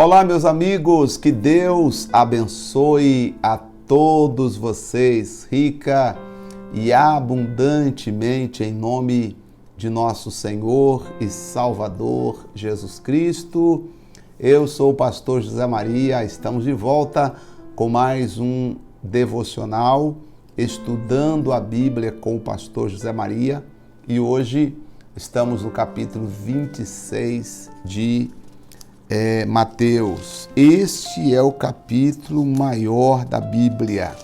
Olá, meus amigos, que Deus abençoe a todos vocês, rica e abundantemente, em nome de nosso Senhor e Salvador Jesus Cristo. Eu sou o pastor José Maria, estamos de volta com mais um devocional, estudando a Bíblia com o pastor José Maria, e hoje estamos no capítulo 26 de Mateus. Este é o capítulo maior da Bíblia,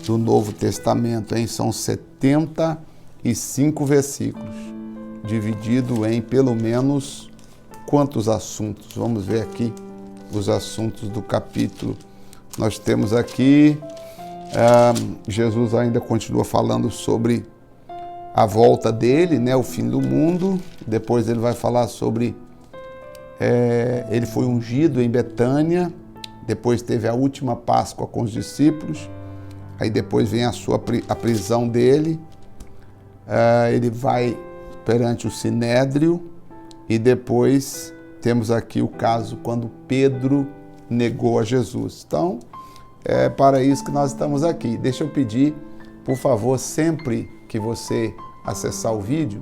do Novo Testamento, hein? São 75 versículos, dividido em pelo menos quantos assuntos? Vamos ver aqui os assuntos do capítulo. Nós temos aqui, Jesus ainda continua falando sobre a volta dele, né? O fim do mundo. Depois ele vai falar sobre ele foi ungido em Betânia, depois teve a última Páscoa com os discípulos, aí depois vem a prisão dele, ele vai perante o Sinédrio, e depois temos aqui o caso quando Pedro negou a Jesus. Então, é para isso que nós estamos aqui. Deixa eu pedir, por favor, sempre que você acessar o vídeo,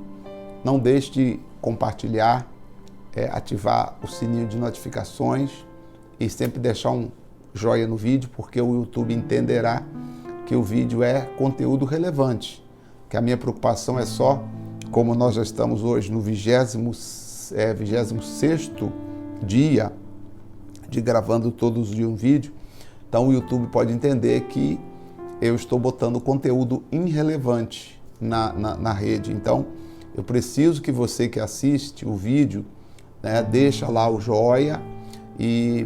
não deixe de compartilhar, ativar o sininho de notificações e sempre deixar um joinha no vídeo, porque o YouTube entenderá que o vídeo é conteúdo relevante, que a minha preocupação é só, como nós já estamos hoje no 26º dia de gravando todos os dias um vídeo, então o YouTube pode entender que eu estou botando conteúdo irrelevante na rede. Então eu preciso que você que assiste o vídeo, deixa lá o joia e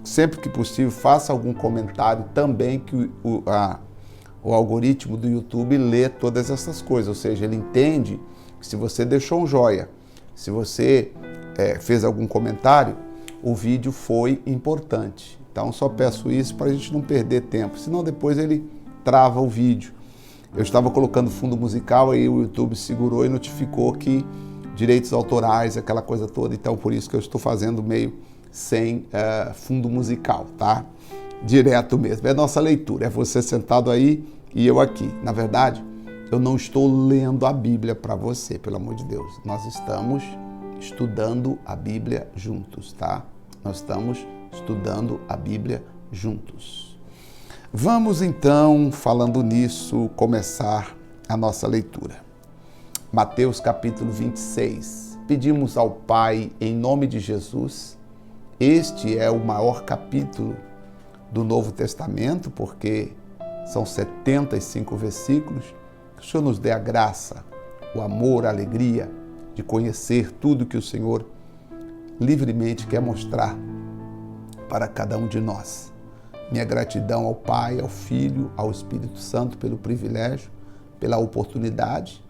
sempre que possível faça algum comentário também, que o algoritmo do YouTube lê todas essas coisas, ou seja, ele entende que se você deixou um joia, se você fez algum comentário, o vídeo foi importante. Então só peço isso para a gente não perder tempo, senão depois ele trava o vídeo. Eu estava colocando fundo musical, aí o YouTube segurou e notificou que direitos autorais, aquela coisa toda, então por isso que eu estou fazendo meio sem fundo musical, tá? Direto mesmo, é nossa leitura, é você sentado aí e eu aqui. Na verdade, eu não estou lendo a Bíblia para você, pelo amor de Deus. Nós estamos estudando a Bíblia juntos, tá? Nós estamos estudando a Bíblia juntos. Vamos então, falando nisso, começar a nossa leitura. Mateus capítulo 26. Pedimos ao Pai, em nome de Jesus, este é o maior capítulo do Novo Testamento, porque são 75 versículos, que o Senhor nos dê a graça, o amor, a alegria de conhecer tudo que o Senhor livremente quer mostrar para cada um de nós. Minha gratidão ao Pai, ao Filho, ao Espírito Santo pelo privilégio, pela oportunidade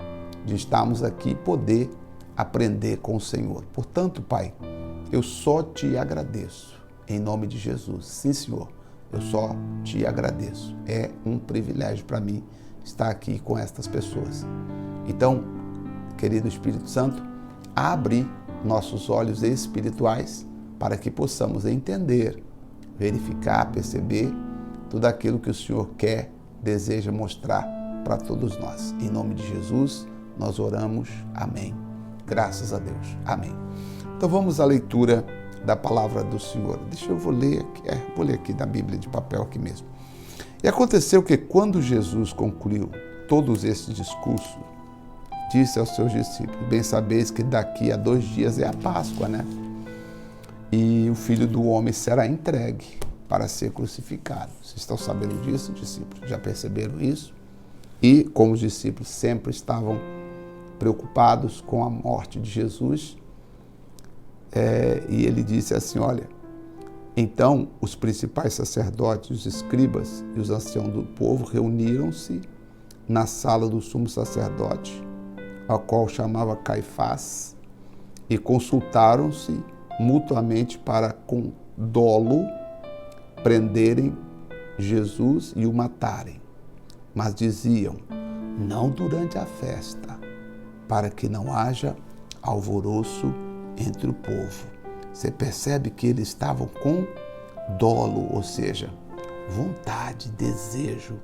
de estarmos aqui e poder aprender com o Senhor. Portanto, Pai, eu só te agradeço, em nome de Jesus. Sim, Senhor, eu só te agradeço. É um privilégio para mim estar aqui com estas pessoas. Então, querido Espírito Santo, abre nossos olhos espirituais para que possamos entender, verificar, perceber tudo aquilo que o Senhor quer, deseja mostrar para todos nós. Em nome de Jesus, nós oramos. Amém. Graças a Deus. Amém. Então vamos à leitura da palavra do Senhor. Vou ler aqui da Bíblia de papel aqui mesmo. E aconteceu que quando Jesus concluiu todos esses discursos, disse aos seus discípulos: bem sabeis que daqui a 2 dias é a Páscoa, né? E o Filho do Homem será entregue para ser crucificado. Vocês estão sabendo disso, discípulos? Já perceberam isso? E como os discípulos sempre estavam preocupados com a morte de Jesus, e ele disse assim: olha, então os principais sacerdotes, os escribas e os anciãos do povo reuniram-se na sala do sumo sacerdote, a qual chamava Caifás, e consultaram-se mutuamente para, com dolo, prenderem Jesus e o matarem. Mas diziam: não durante a festa, para que não haja alvoroço entre o povo. Você percebe que eles estavam com dolo, ou seja, vontade, desejo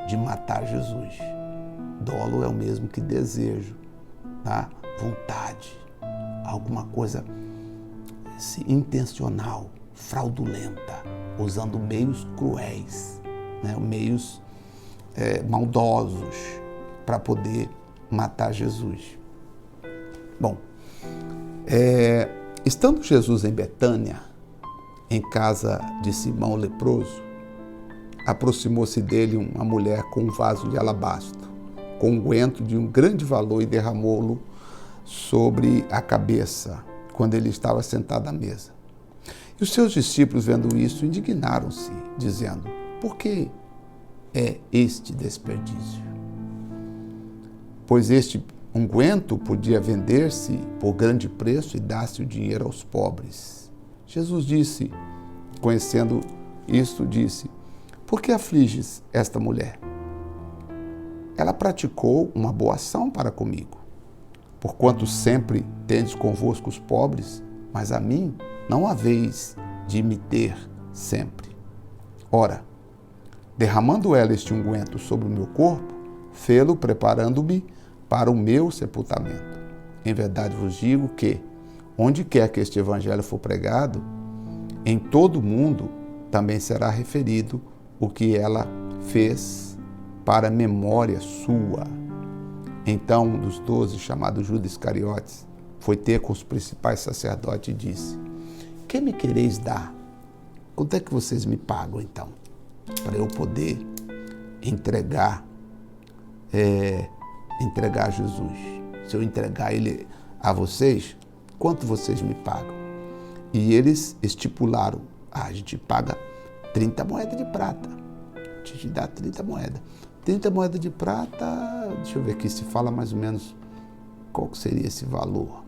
de matar Jesus. Dolo é o mesmo que desejo, tá? Vontade, alguma coisa intencional, fraudulenta, usando meios cruéis, né? Meios maldosos para poder matar Jesus. Bom, estando Jesus em Betânia, em casa de Simão o leproso, aproximou-se dele uma mulher com um vaso de alabastro, com unguento de um grande valor, e derramou-lo sobre a cabeça, quando ele estava sentado à mesa. E os seus discípulos, vendo isso, indignaram-se, dizendo: por que é este desperdício? Pois este unguento podia vender-se por grande preço e dar-se o dinheiro aos pobres. Jesus disse, conhecendo isto, disse: por que afliges esta mulher? Ela praticou uma boa ação para comigo, porquanto sempre tendes convosco os pobres, mas a mim não haveis de me ter sempre. Ora, derramando ela este unguento sobre o meu corpo, fê-lo preparando-me para o meu sepultamento. Em verdade vos digo que, onde quer que este evangelho for pregado, em todo o mundo também será referido o que ela fez para memória sua. Então um dos 12, chamado Judas Iscariotes, foi ter com os principais sacerdotes e disse: que me quereis dar? Quanto é que vocês me pagam então, para eu poder entregar Jesus? Se eu entregar ele a vocês, quanto vocês me pagam? E eles estipularam: a gente paga 30 moedas de prata. A gente dá 30 moedas. 30 moedas de prata, deixa eu ver aqui se fala mais ou menos qual seria esse valor.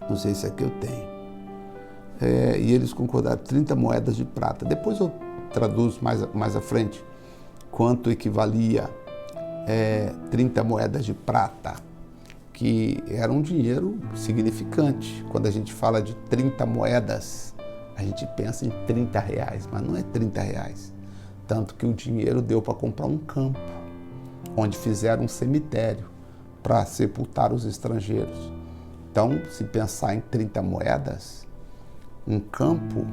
Não sei se aqui eu tenho. E eles concordaram, 30 moedas de prata. Depois eu traduzo mais à frente quanto equivalia 30 moedas de prata, que era um dinheiro significante. Quando a gente fala de 30 moedas, a gente pensa em 30 reais, mas não é 30 reais. Tanto que o dinheiro deu para comprar um campo, onde fizeram um cemitério para sepultar os estrangeiros. Então, se pensar em 30 moedas, um campo,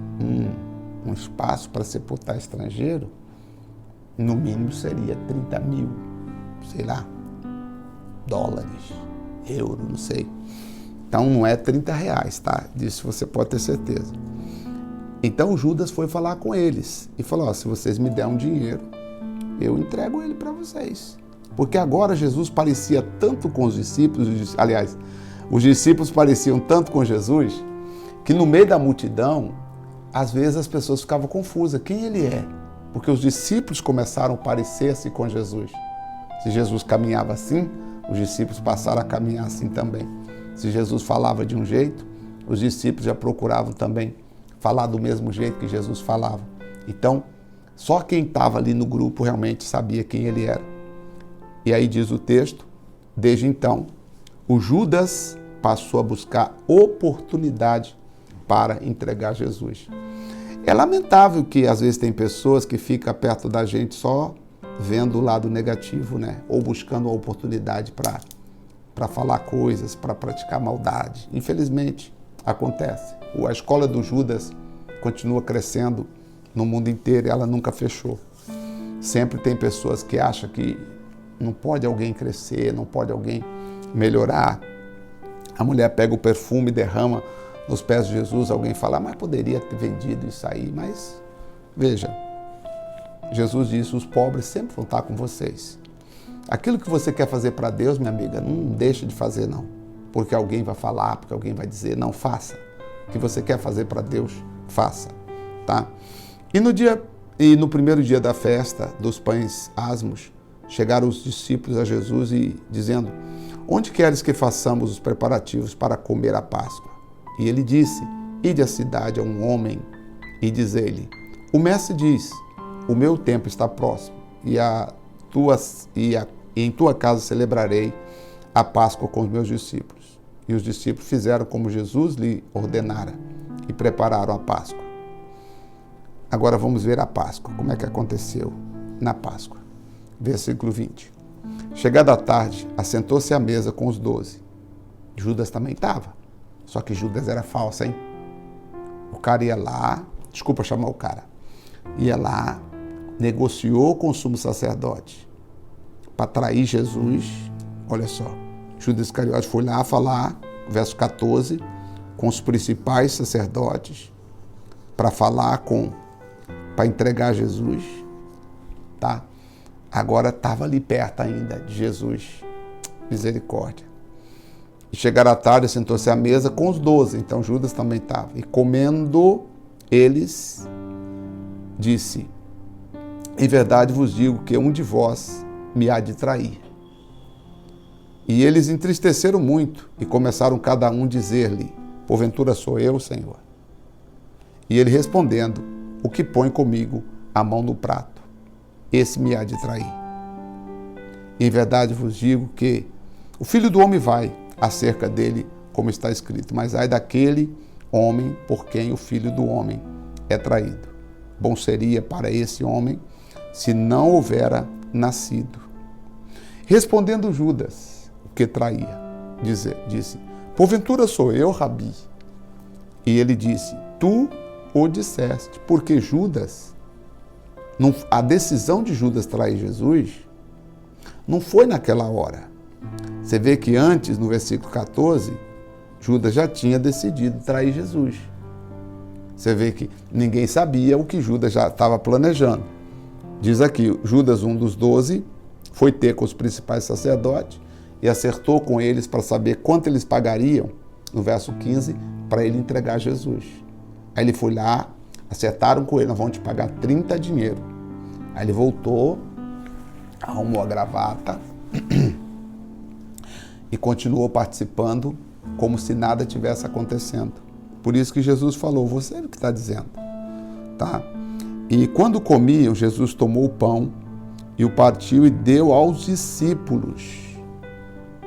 um espaço para sepultar estrangeiro, no mínimo seria 30 mil, sei lá, dólares, euro, não sei. Então não é 30 reais, tá? Disso você pode ter certeza. Então Judas foi falar com eles e falou: se vocês me derem um dinheiro, eu entrego ele para vocês. Porque agora Jesus parecia tanto com os discípulos, aliás, os discípulos pareciam tanto com Jesus, que no meio da multidão, às vezes as pessoas ficavam confusas. Quem ele é? Porque os discípulos começaram a parecer-se com Jesus. Se Jesus caminhava assim, os discípulos passaram a caminhar assim também. Se Jesus falava de um jeito, os discípulos já procuravam também falar do mesmo jeito que Jesus falava. Então, só quem estava ali no grupo realmente sabia quem ele era. E aí diz o texto: desde então, o Judas passou a buscar oportunidade para entregar Jesus. É lamentável que às vezes tem pessoas que ficam perto da gente só vendo o lado negativo, né? Ou buscando uma oportunidade para falar coisas, para praticar maldade. Infelizmente, acontece. A escola do Judas continua crescendo no mundo inteiro e ela nunca fechou. Sempre tem pessoas que acham que não pode alguém crescer, não pode alguém melhorar. A mulher pega o perfume e derrama nos pés de Jesus, alguém fala: mas poderia ter vendido isso aí. Mas, veja, Jesus disse: os pobres sempre vão estar com vocês. Aquilo que você quer fazer para Deus, minha amiga, não deixe de fazer não. Porque alguém vai falar, porque alguém vai dizer, não, faça. O que você quer fazer para Deus, faça, tá? E no primeiro dia da festa dos pães asmos, chegaram os discípulos a Jesus e dizendo: onde queres que façamos os preparativos para comer a Páscoa? E ele disse: ide à cidade a um homem e diz-lhe: o mestre diz, o meu tempo está próximo e em tua casa celebrarei a Páscoa com os meus discípulos. E os discípulos fizeram como Jesus lhe ordenara e prepararam a Páscoa. Agora vamos ver a Páscoa, como é que aconteceu na Páscoa. Versículo 20. Chegada a tarde, assentou-se à mesa com os 12. Judas também estava, só que Judas era falso, hein? O cara ia lá, desculpa chamar o cara, ia lá, negociou com o sumo sacerdote para trair Jesus. Olha só, Judas Iscariote foi lá falar, verso 14, com os principais sacerdotes para falar para entregar Jesus, tá? Agora estava ali perto ainda de Jesus, misericórdia. E chegaram à tarde, sentou-se à mesa com os 12, então Judas também estava. E comendo eles, disse: em verdade vos digo que um de vós me há de trair. E eles entristeceram muito e começaram cada um a dizer-lhe: porventura sou eu, Senhor? E ele respondendo: o que põe comigo a mão no prato, esse me há de trair. Em verdade vos digo que o Filho do Homem vai acerca dele, como está escrito, mas ai daquele homem por quem o Filho do Homem é traído. Bom seria para esse homem se não houvera nascido. Respondendo Judas, o que traía, disse: porventura sou eu, Rabi? E ele disse: tu o disseste, porque Judas, a decisão de Judas trair Jesus não foi naquela hora. Você vê que antes, no versículo 14, Judas já tinha decidido trair Jesus. Você vê que ninguém sabia o que Judas já estava planejando. Diz aqui, Judas, um dos 12, foi ter com os principais sacerdotes e acertou com eles para saber quanto eles pagariam, no verso 15, para ele entregar Jesus. Aí ele foi lá, acertaram com ele: nós vamos te pagar 30 dinheiro. Aí ele voltou, arrumou a gravata e continuou participando como se nada tivesse acontecendo. Por isso que Jesus falou: você é o que está dizendo, tá? E quando comiam, Jesus tomou o pão e o partiu e deu aos discípulos: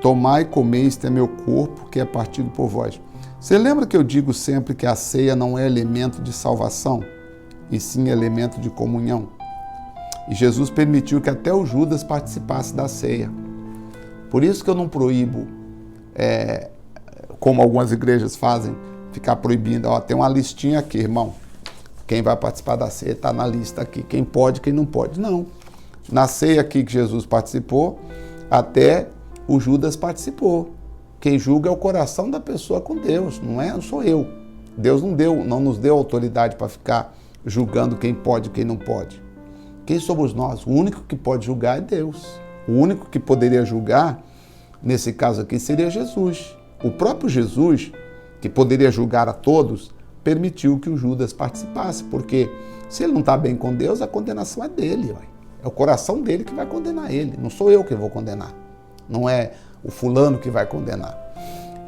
tomai e comei, este é meu corpo, que é partido por vós. Você lembra que eu digo sempre que a ceia não é elemento de salvação, e sim elemento de comunhão? E Jesus permitiu que até o Judas participasse da ceia. Por isso que eu não proíbo, como algumas igrejas fazem, ficar proibindo. Ó, tem uma listinha aqui, irmão. Quem vai participar da ceia está na lista aqui. Quem pode, quem não pode. Não. Na ceia aqui que Jesus participou, até o Judas participou. Quem julga é o coração da pessoa com Deus, não sou eu. Deus não nos deu autoridade para ficar julgando quem pode e quem não pode. Quem somos nós? O único que pode julgar é Deus. O único que poderia julgar, nesse caso aqui, seria Jesus. O próprio Jesus, que poderia julgar a todos, permitiu que o Judas participasse, porque se ele não está bem com Deus, a condenação é dele. Ué. É o coração dele que vai condenar ele, não sou eu que vou condenar. Não é o fulano que vai condenar.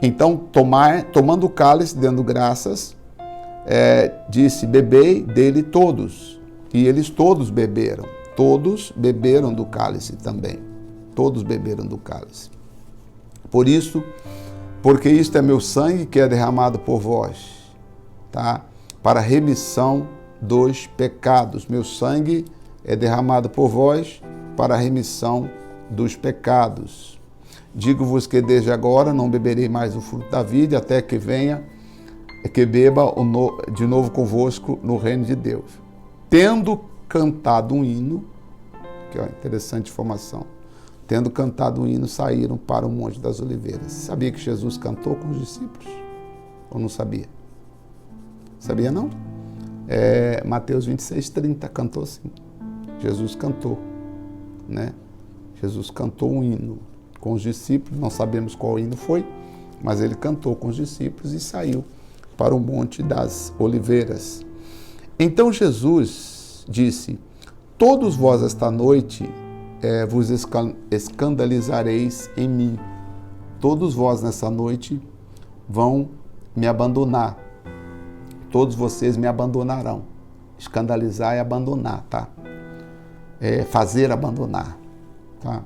Então, tomando o cálice, dando graças, disse: bebei dele todos. E eles todos beberam. Todos beberam do cálice também. Todos beberam do cálice. Por isso, porque isto é meu sangue que é derramado por vós, tá? Para remissão dos pecados. Meu sangue é derramado por vós para a remissão dos pecados. Digo-vos que desde agora não beberei mais o fruto da vide, até que venha, que beba de novo convosco no reino de Deus. Tendo cantado um hino, que é uma interessante informação, tendo cantado um hino, saíram para o Monte das Oliveiras. Sabia que Jesus cantou com os discípulos? Ou não sabia? Sabia não? Mateus 26:30, cantou sim. Jesus cantou, né? Jesus cantou um hino com os discípulos, não sabemos qual hino foi, mas ele cantou com os discípulos e saiu para o Monte das Oliveiras. Então Jesus disse: todos vós esta noite vos escandalizareis em mim. Todos vós nessa noite vão me abandonar. Todos vocês me abandonarão. Escandalizar é abandonar, tá? Fazer abandonar, tá?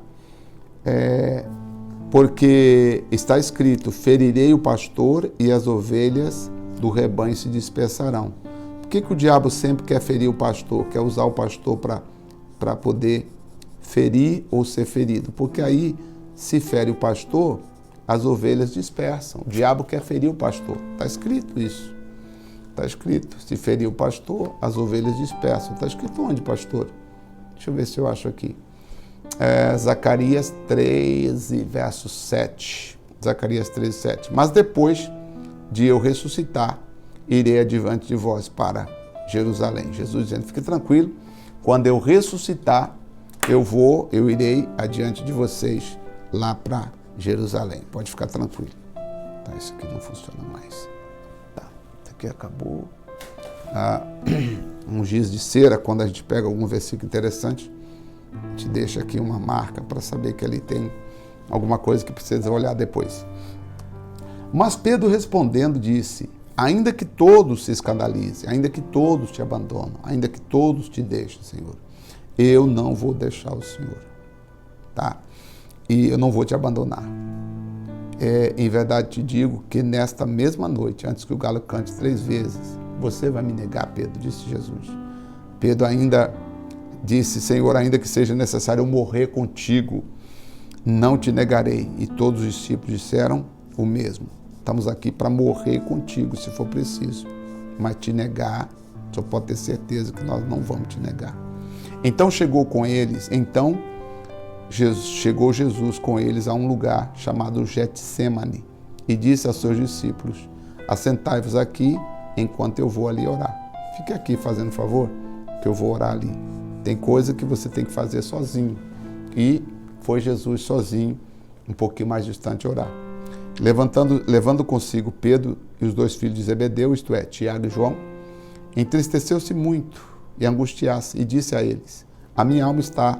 Porque está escrito: ferirei o pastor e as ovelhas do rebanho se dispersarão. Por que o diabo sempre quer ferir o pastor, quer usar o pastor para poder ferir ou ser ferido? Porque aí, se fere o pastor, as ovelhas dispersam. O diabo quer ferir o pastor. Está escrito isso. Está escrito. Se ferir o pastor, as ovelhas dispersam. Está escrito onde, pastor? Deixa eu ver se eu acho aqui. Zacarias 13, verso 7. Zacarias 13, 7. Mas depois de eu ressuscitar, irei adiante de vós para Jerusalém. Jesus dizendo, fique tranquilo, quando eu ressuscitar, eu irei adiante de vocês lá para Jerusalém. Pode ficar tranquilo. Tá, isso aqui não funciona mais. Tá, isso aqui acabou. Um giz de cera, quando a gente pega algum versículo interessante, a gente deixa aqui uma marca para saber que ali tem alguma coisa que precisa olhar depois. Mas Pedro respondendo disse, ainda que todos se escandalizem, ainda que todos te abandonam, ainda que todos te deixem, Senhor, eu não vou deixar o Senhor, tá? E eu não vou te abandonar. Em verdade te digo que nesta mesma noite, antes que o galo cante 3 vezes, você vai me negar, Pedro, disse Jesus. Pedro ainda disse, Senhor, ainda que seja necessário eu morrer contigo, não te negarei. E todos os discípulos disseram o mesmo. Estamos aqui para morrer contigo, se for preciso. Mas te negar, só pode ter certeza que nós não vamos te negar. Então chegou Jesus com eles a um lugar chamado Getsemane e disse aos seus discípulos, assentai-vos aqui enquanto eu vou ali orar. Fique aqui fazendo favor, que eu vou orar ali. Tem coisa que você tem que fazer sozinho. E foi Jesus sozinho, um pouquinho mais distante, orar. Levando consigo Pedro e os 2 filhos de Zebedeu, isto é, Tiago e João, entristeceu-se muito e angustiasse e disse a eles, a minha alma está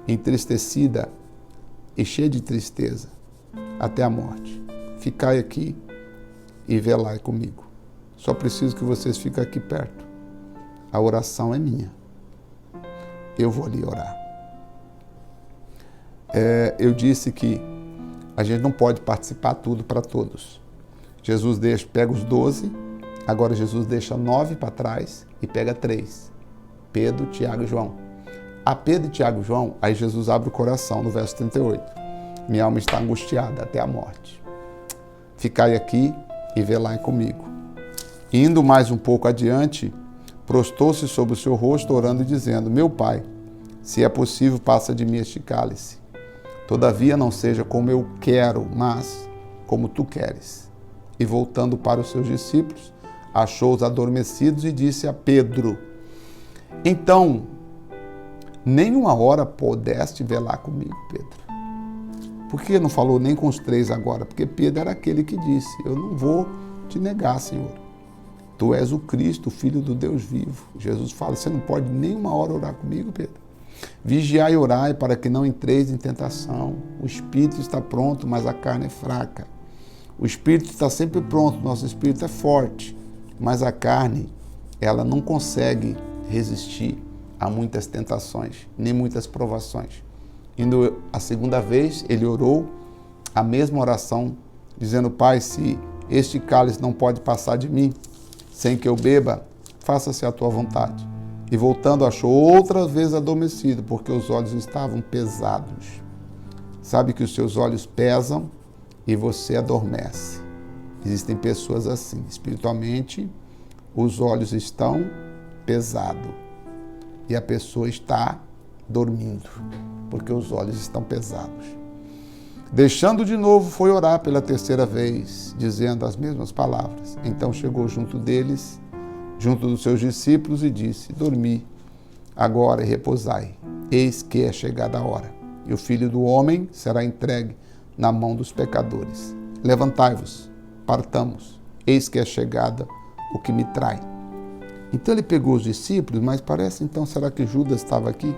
entristecida e cheia de tristeza até a morte. Ficai aqui e velai comigo. Só preciso que vocês fiquem aqui perto. A oração é minha. Eu vou ali orar. Eu disse que a gente não pode participar tudo para todos. Jesus pega os 12, agora Jesus deixa 9 para trás e pega 3. Pedro, Tiago e João. A Pedro, Tiago e João, aí Jesus abre o coração no verso 38. Minha alma está angustiada até a morte. Ficai aqui e velai comigo. Indo mais um pouco adiante, prostou-se sobre o seu rosto, orando e dizendo, meu Pai, se é possível, passa de mim este cálice. Todavia não seja como eu quero, mas como tu queres. E voltando para os seus discípulos, achou-os adormecidos e disse a Pedro, então, nem uma hora pudeste velar comigo, Pedro. Por que não falou nem com os 3 agora? Porque Pedro era aquele que disse, eu não vou te negar, Senhor. Tu és o Cristo, o Filho do Deus vivo. Jesus fala, você não pode nem uma hora orar comigo, Pedro. Vigiai e orai para que não entreis em tentação. O espírito está pronto, mas a carne é fraca. O espírito está sempre pronto, nosso espírito é forte, mas a carne, ela não consegue resistir a muitas tentações, nem muitas provações. Indo a segunda vez, ele orou a mesma oração, dizendo, Pai, se este cálice não pode passar de mim, sem que eu beba, faça-se a tua vontade. E voltando, achou outra vez adormecido, porque os olhos estavam pesados. Sabe que os seus olhos pesam e você adormece. Existem pessoas assim, espiritualmente, os olhos estão pesados e a pessoa está dormindo, porque os olhos estão pesados. Deixando de novo, foi orar pela 3ª vez, dizendo as mesmas palavras. Então chegou junto deles, junto dos seus discípulos, e disse, dormi agora e repousai, eis que é chegada a hora, e o Filho do Homem será entregue na mão dos pecadores. Levantai-vos, partamos, eis que é chegada o que me trai. Então ele pegou os discípulos, mas parece então, será que Judas estava aqui?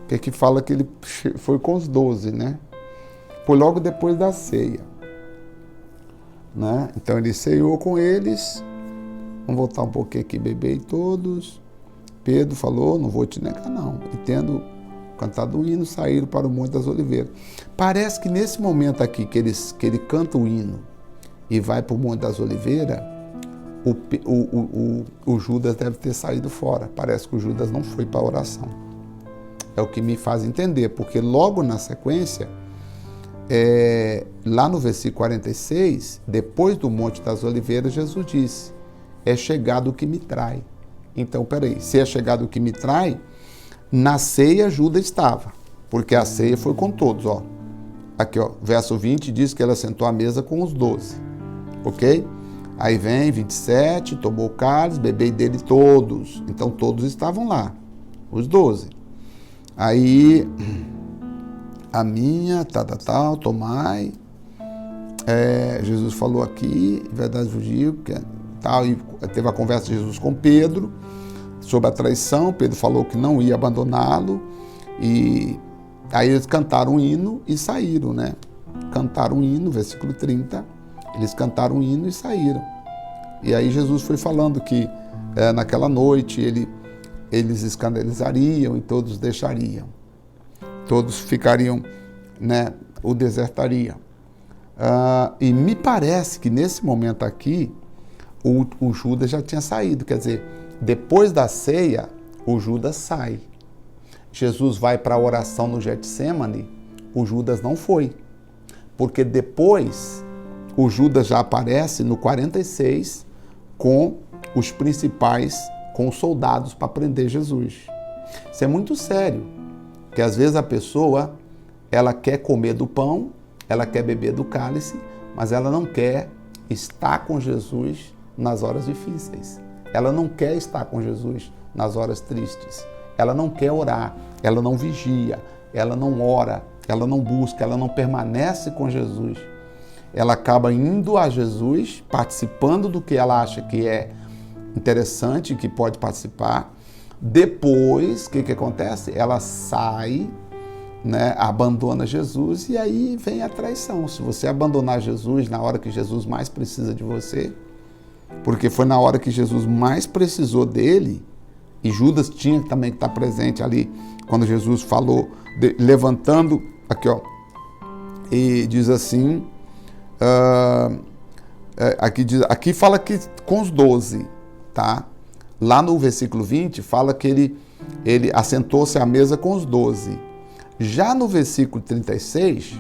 Porque aqui fala que ele foi com os 12, né? Foi logo depois da ceia, né? Então ele ceiou com eles. Vamos voltar um pouquinho aqui, bebei todos. Pedro falou, não vou te negar não. E tendo cantado o hino, saíram para o Monte das Oliveiras. Parece que nesse momento aqui, que ele canta o hino e vai para o Monte das Oliveiras, o Judas deve ter saído fora. Parece que o Judas não foi para a oração. É o que me faz entender, porque logo na sequência, lá no versículo 46, depois do Monte das Oliveiras, Jesus disse: é chegado o que me trai. Então, peraí, se é chegado o que me trai, na ceia Judas estava, porque a ceia foi com todos, ó. Aqui, ó, verso 20 diz que ela sentou à mesa com os 12, ok? Aí vem 27, tomou o cálice, bebei dele todos. Então todos estavam lá, os 12. Aí, a minha, tal, tomai. Jesus falou aqui, em verdade vos digo, tal, e teve a conversa de Jesus com Pedro sobre a traição. Pedro falou que não ia abandoná-lo. E aí eles cantaram um hino e saíram, né? Cantaram um hino, versículo 30. Eles cantaram um hino e saíram. E aí Jesus foi falando que naquela noite eles escandalizariam e todos deixariam. Todos ficariam, né, o desertariam. E me parece que nesse momento aqui, o Judas já tinha saído. Quer dizer, depois da ceia, o Judas sai. Jesus vai para a oração no Getsêmani, o Judas não foi. Porque depois, o Judas já aparece no 46 com os principais, com os soldados para prender Jesus. Isso é muito sério, porque às vezes a pessoa, ela quer comer do pão, ela quer beber do cálice, mas ela não quer estar com Jesus nas horas difíceis. Ela não quer estar com Jesus nas horas tristes. Ela não quer orar, ela não vigia, ela não ora, ela não busca, ela não permanece com Jesus. Ela acaba indo a Jesus, participando do que ela acha que é interessante, que pode participar. Depois, o que acontece? Ela sai, né, abandona Jesus e aí vem a traição. Se você abandonar Jesus na hora que Jesus mais precisa de você, porque foi na hora que Jesus mais precisou dele, e Judas tinha também que estar presente ali, quando Jesus falou, levantando, aqui ó, e diz assim, aqui fala que com os 12, tá? Lá no versículo 20 fala que ele assentou-se à mesa com os 12. Já no versículo 36,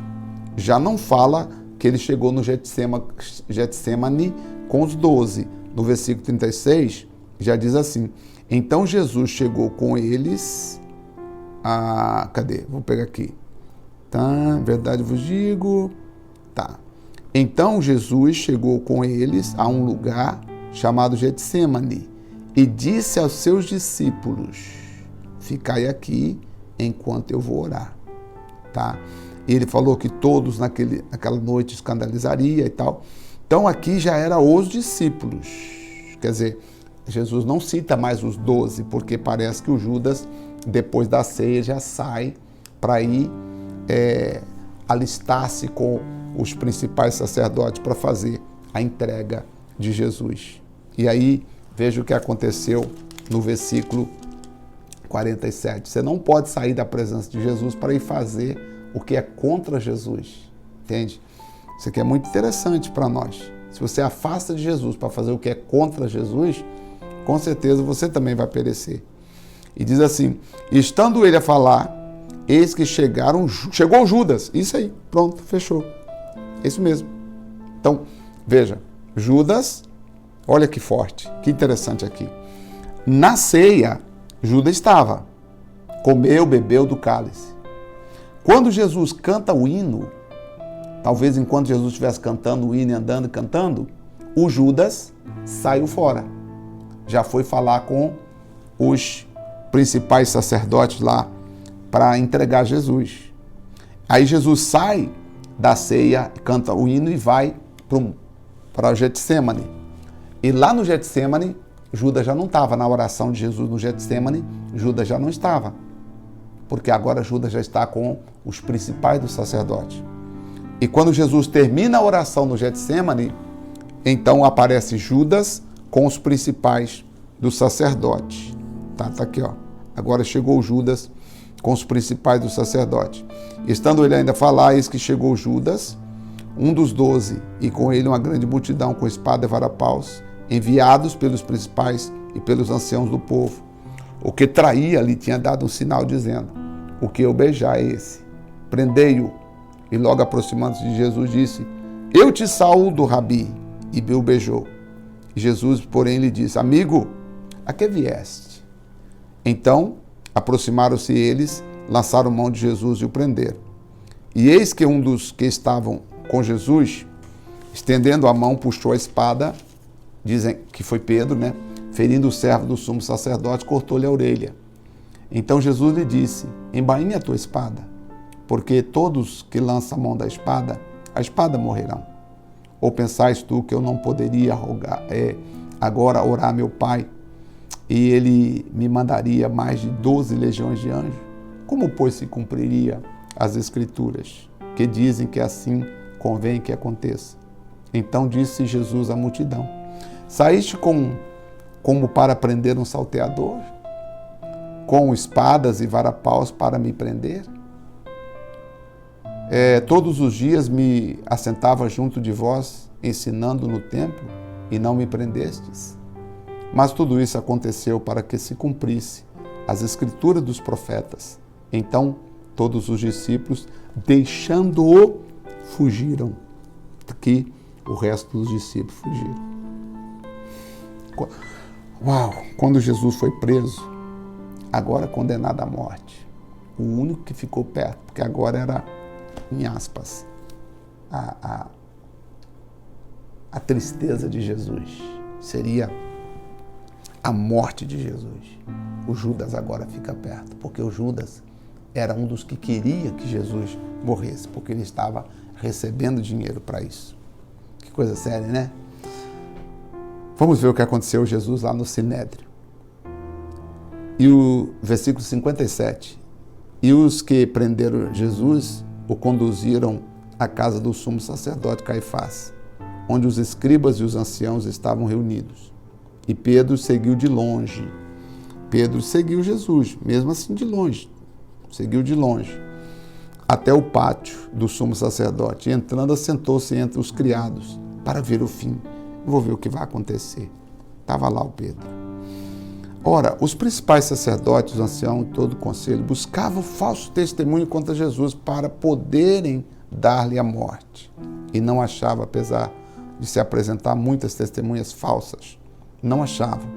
já não fala que ele chegou no Getsêmani com os 12. No versículo 36, já diz assim: então Jesus chegou com eles cadê? Vou pegar aqui. Tá, verdade vos digo. Tá. Então Jesus chegou com eles a um lugar chamado Getsêmani e disse aos seus discípulos: ficai aqui enquanto eu vou orar. Tá? E ele falou que todos naquela noite escandalizaria e tal. Então aqui já era os discípulos. Quer dizer, Jesus não cita mais os 12, porque parece que o Judas, depois da ceia, já sai para ir alistar-se com os principais sacerdotes para fazer a entrega de Jesus. E aí, veja o que aconteceu no versículo 47. Você não pode sair da presença de Jesus para ir fazer o que é contra Jesus. Entende? Isso aqui é muito interessante para nós. Se você afasta de Jesus para fazer o que é contra Jesus, com certeza você também vai perecer. E diz assim: estando ele a falar, eis que chegou Judas. Isso aí, pronto, fechou. Isso mesmo. Então, veja, Judas, olha que forte, que interessante aqui. Na ceia, Judas estava, comeu, bebeu do cálice. Quando Jesus canta o hino, talvez enquanto Jesus estivesse cantando o hino e andando e cantando, o Judas saiu fora. Já foi falar com os principais sacerdotes lá para entregar Jesus. Aí Jesus sai da ceia, canta o hino e vai para o Getsêmani. E lá no Getsêmani, Judas já não estava na oração de Jesus no Getsêmani, Judas já não estava. Porque agora Judas já está com os principais dos sacerdotes. E quando Jesus termina a oração no Getsêmani, então aparece Judas com os principais dos sacerdotes. Tá aqui, ó. Agora chegou Judas com os principais dos sacerdotes. Estando ele ainda a falar, eis que chegou Judas, um dos 12, e com ele uma grande multidão com espada e varapaus, enviados pelos principais e pelos anciãos do povo. O que traía lhe tinha dado um sinal dizendo: o que eu beijar é esse, prendei-o. E logo aproximando-se de Jesus disse: eu te saúdo, Rabi, e o beijou. E Jesus, porém, lhe disse: amigo, a que vieste? Então aproximaram-se eles, lançaram mão de Jesus e o prenderam. E eis que um dos que estavam com Jesus, estendendo a mão, puxou a espada, dizem que foi Pedro, né? Ferindo o servo do sumo sacerdote, cortou-lhe a orelha. Então Jesus lhe disse: embainha a tua espada, porque todos que lançam a mão da espada, a espada morrerão. Ou pensais tu que eu não poderia agora orar a meu Pai, e ele me mandaria mais de 12 legiões de anjos? Como, pois, se cumpriria as Escrituras, que dizem que assim convém que aconteça? Então disse Jesus à multidão: saíste como para prender um salteador? Com espadas e varapaus para me prender? Todos os dias me assentava junto de vós, ensinando no templo, e não me prendestes? Mas tudo isso aconteceu para que se cumprisse as Escrituras dos profetas. Então todos os discípulos, deixando-o, fugiram. Aqui o resto dos discípulos fugiram. Uau! Quando Jesus foi preso, agora condenado à morte, o único que ficou perto, porque agora era, em aspas, a tristeza de Jesus, seria a morte de Jesus. O Judas agora fica perto, porque o Judas era um dos que queria que Jesus morresse, porque ele estava recebendo dinheiro para isso. Que coisa séria, né? Vamos ver o que aconteceu a Jesus lá no Sinédrio. E o versículo 57. E os que prenderam Jesus o conduziram à casa do sumo sacerdote Caifás, onde os escribas e os anciãos estavam reunidos. E Pedro seguiu de longe. Pedro seguiu Jesus, mesmo assim de longe. Seguiu de longe, até o pátio do sumo sacerdote. E entrando, assentou-se entre os criados para ver o fim. Vou ver o que vai acontecer. Estava lá o Pedro. Ora, os principais sacerdotes, os anciãos e todo o conselho buscavam falso testemunho contra Jesus para poderem dar-lhe a morte. E não achavam, apesar de se apresentar muitas testemunhas falsas. Não achavam.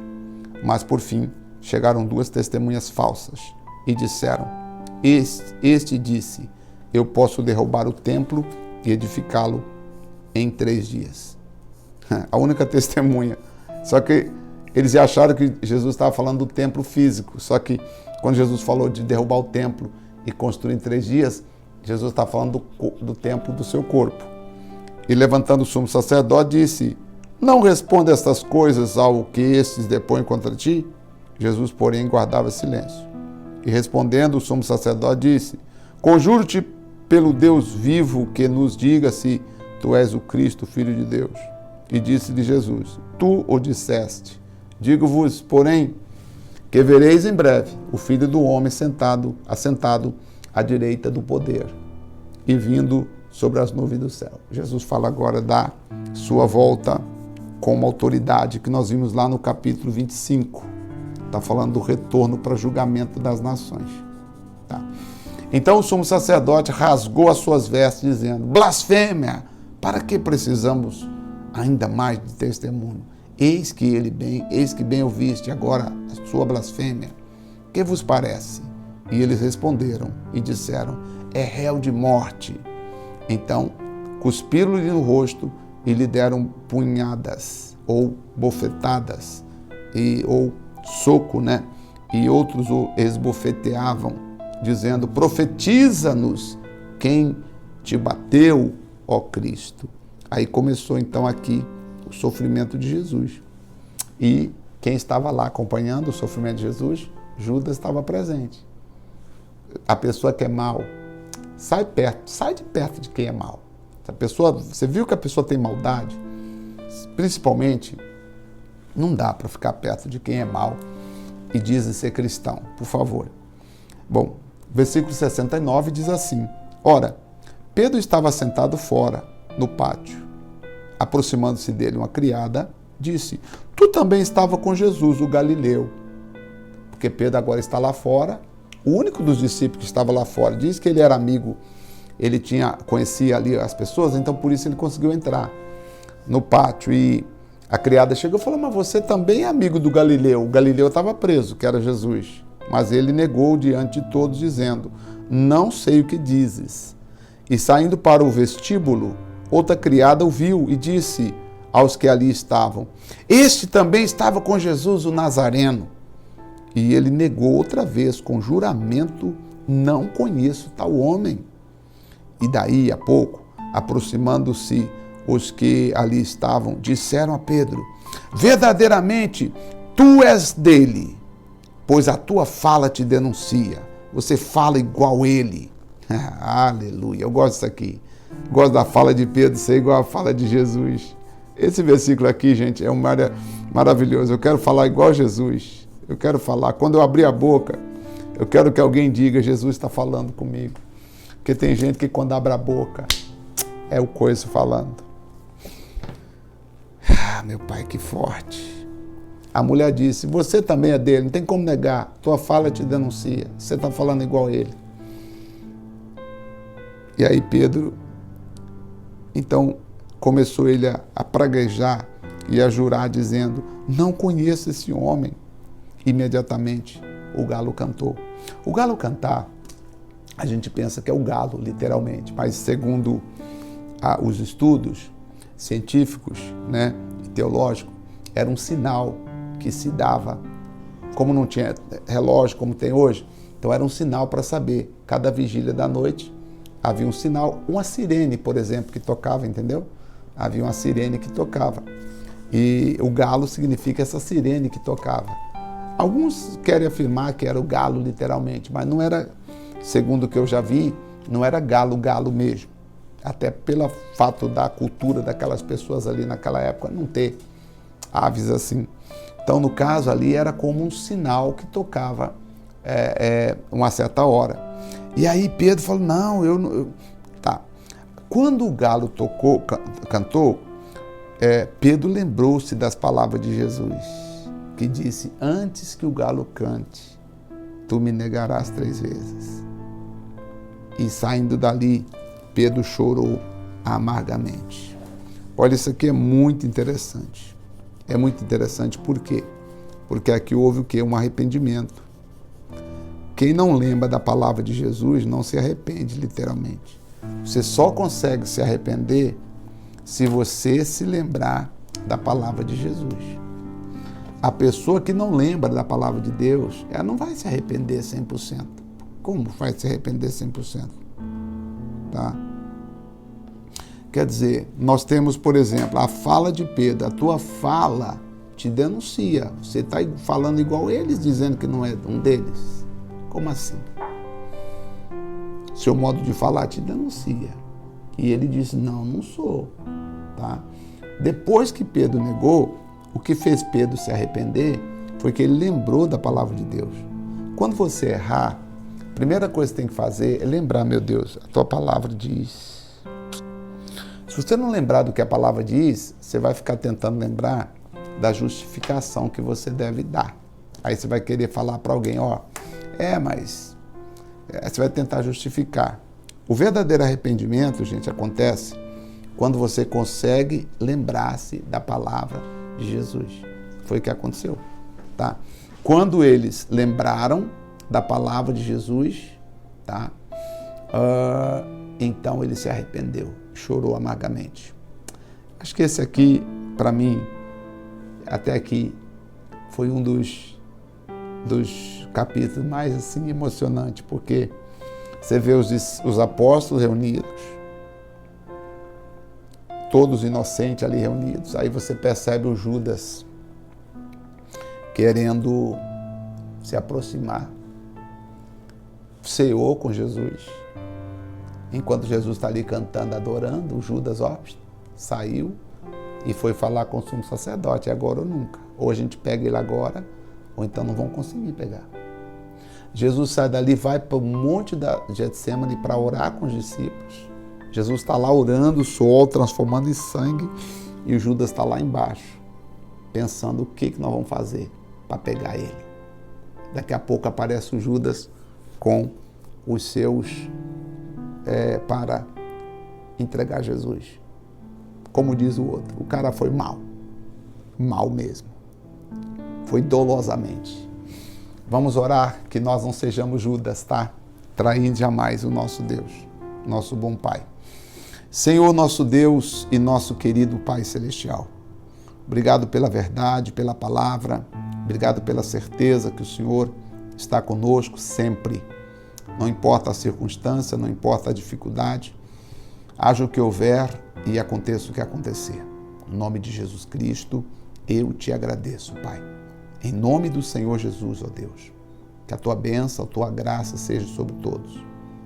Mas, por fim, chegaram 2 testemunhas falsas e disseram: Este disse: eu posso derrubar o templo e edificá-lo em 3 dias. A única testemunha. Só que eles acharam que Jesus estava falando do templo físico. Só que quando Jesus falou de derrubar o templo e construir em 3 dias, Jesus está falando do templo do seu corpo. E levantando o sumo sacerdote, disse: não responda estas coisas ao que estes depõem contra ti? Jesus, porém, guardava silêncio. E respondendo, o sumo sacerdote disse: conjuro-te pelo Deus vivo que nos diga se tu és o Cristo, Filho de Deus. E disse-lhe Jesus: tu o disseste. Digo-vos, porém, que vereis em breve o Filho do Homem assentado à direita do poder e vindo sobre as nuvens do céu. Jesus fala agora da sua volta com uma autoridade que nós vimos lá no capítulo 25. Está falando do retorno para julgamento das nações. Tá? Então o sumo sacerdote rasgou as suas vestes, dizendo: blasfêmia! Para que precisamos ainda mais de testemunho? Eis que bem ouviste agora a sua blasfêmia. Que vos parece? E eles responderam e disseram: é réu de morte. Então cuspiram-lhe no rosto e lhe deram punhadas ou bofetadas ou soco, né? E outros o esbofeteavam, dizendo: profetiza-nos quem te bateu, ó Cristo. Aí começou então aqui o sofrimento de Jesus. E quem estava lá acompanhando o sofrimento de Jesus? Judas estava presente. A pessoa que é mal, sai de perto de quem é mal. Você viu que a pessoa tem maldade? Principalmente, não dá para ficar perto de quem é mal e diz ser cristão, por favor. Bom, versículo 69 diz assim: ora, Pedro estava sentado fora, no pátio. Aproximando-se dele uma criada, disse: tu também estava com Jesus, o Galileu. Porque Pedro agora está lá fora, o único dos discípulos que estava lá fora. Diz que ele era amigo, ele conhecia ali as pessoas, então por isso ele conseguiu entrar no pátio. E a criada chegou e falou: mas você também é amigo do Galileu. O Galileu estava preso, que era Jesus. Mas ele negou diante de todos, dizendo: não sei o que dizes. E saindo para o vestíbulo, outra criada o viu e disse aos que ali estavam: este também estava com Jesus, o Nazareno. E ele negou outra vez, com juramento: não conheço tal homem. E daí a pouco, aproximando-se os que ali estavam, disseram a Pedro: verdadeiramente tu és dele, pois a tua fala te denuncia. Você fala igual ele. Aleluia, eu gosto disso aqui. Gosto da fala de Pedro ser igual à fala de Jesus. Esse versículo aqui, gente, é maravilhoso. Eu quero falar igual Jesus. Eu quero falar. Quando eu abrir a boca, eu quero que alguém diga: Jesus está falando comigo. Porque tem gente que quando abre a boca, é o coiso falando. Meu pai, que forte. A mulher disse: você também é dele, não tem como negar. Tua fala te denuncia. Você está falando igual a ele. E aí Pedro, então, começou ele a praguejar e a jurar, dizendo: não conheço esse homem. Imediatamente o galo cantou. O galo cantar, a gente pensa que é o galo, literalmente, mas segundo os estudos científicos, né, e teológicos, era um sinal que se dava. Como não tinha relógio como tem hoje, então era um sinal para saber. Cada vigília da noite havia um sinal, uma sirene, por exemplo, que tocava, entendeu? Havia uma sirene que tocava. E o galo significa essa sirene que tocava. Alguns querem afirmar que era o galo literalmente, mas não era, segundo o que eu já vi, não era galo mesmo. Até pelo fato da cultura daquelas pessoas ali naquela época não ter aves assim. Então, no caso ali, era como um sinal que tocava uma certa hora. E aí Pedro falou: não, tá. Quando o galo cantou, Pedro lembrou-se das palavras de Jesus, que disse: antes que o galo cante, tu me negarás 3 vezes. E saindo dali, Pedro chorou amargamente. Olha, isso aqui é muito interessante. É muito interessante, por quê? Porque aqui houve o quê? Um arrependimento. Quem não lembra da palavra de Jesus não se arrepende, literalmente. Você só consegue se arrepender se você se lembrar da palavra de Jesus. A pessoa que não lembra da palavra de Deus, ela não vai se arrepender 100%. Como vai se arrepender 100%? Tá? Quer dizer, nós temos, por exemplo, a fala de Pedro. A tua fala te denuncia. Você está falando igual eles, dizendo que não é um deles. Como assim? Seu modo de falar te denuncia. E ele disse: não sou. Tá? Depois que Pedro negou, o que fez Pedro se arrepender foi que ele lembrou da palavra de Deus. Quando você errar, a primeira coisa que você tem que fazer é lembrar: meu Deus, a tua palavra diz. Se você não lembrar do que a palavra diz, você vai ficar tentando lembrar da justificação que você deve dar. Aí você vai querer falar para alguém: mas você vai tentar justificar. O verdadeiro arrependimento, gente, acontece quando você consegue lembrar-se da palavra de Jesus. Foi o que aconteceu, tá? Quando eles lembraram da palavra de Jesus, tá? Então ele se arrependeu, chorou amargamente. Acho que esse aqui, para mim, até aqui, foi um dos capítulos mais assim emocionantes, porque você vê os apóstolos reunidos, todos inocentes ali reunidos. Aí você percebe o Judas querendo se aproximar. Ceou com Jesus. Enquanto Jesus está ali cantando, adorando, o Judas saiu e foi falar com o sumo sacerdote: agora ou nunca. Ou a gente pega ele agora, ou então não vão conseguir pegar. Jesus sai dali, vai para o monte da Getsêmani para orar com os discípulos. Jesus está lá orando, o sol transformando em sangue, e o Judas está lá embaixo. pensando o que nós vamos fazer para pegar ele. Daqui a pouco aparece o Judas com os seus para entregar Jesus. Como diz o outro, o cara foi mal mesmo. Foi dolosamente. Vamos orar que nós não sejamos Judas, tá? Traindo jamais o nosso Deus, nosso bom Pai. Senhor, nosso Deus e nosso querido Pai Celestial, obrigado pela verdade, pela palavra, obrigado pela certeza que o Senhor está conosco sempre. Não importa a circunstância, não importa a dificuldade, haja o que houver e aconteça o que acontecer. Em nome de Jesus Cristo, eu te agradeço, Pai. Em nome do Senhor Jesus, ó Deus, que a tua bênção, a tua graça seja sobre todos.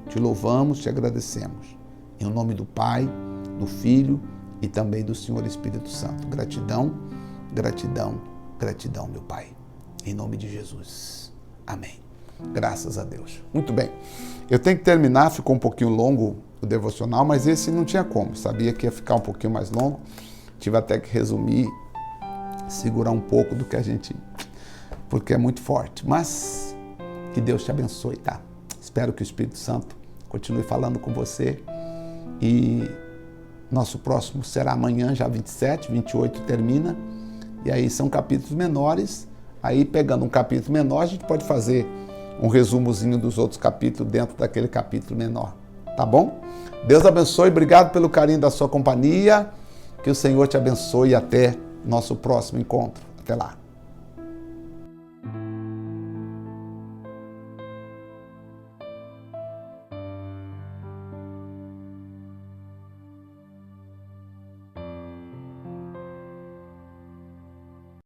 Te louvamos, te agradecemos. Em nome do Pai, do Filho e também do Senhor Espírito Santo. Gratidão, gratidão, gratidão, meu Pai. Em nome de Jesus. Amém. Graças a Deus. Muito bem. Eu tenho que terminar, ficou um pouquinho longo o devocional, mas esse não tinha como. Sabia que ia ficar um pouquinho mais longo. Tive até que resumir, segurar um pouco do que a gente... porque é muito forte. Mas que Deus te abençoe, tá? Espero que o Espírito Santo continue falando com você. E nosso próximo será amanhã, já 27, 28 termina. E aí são capítulos menores. Aí pegando um capítulo menor, a gente pode fazer um resumozinho dos outros capítulos dentro daquele capítulo menor. Tá bom? Deus abençoe. Obrigado pelo carinho da sua companhia. Que o Senhor te abençoe e até nosso próximo encontro. Até lá.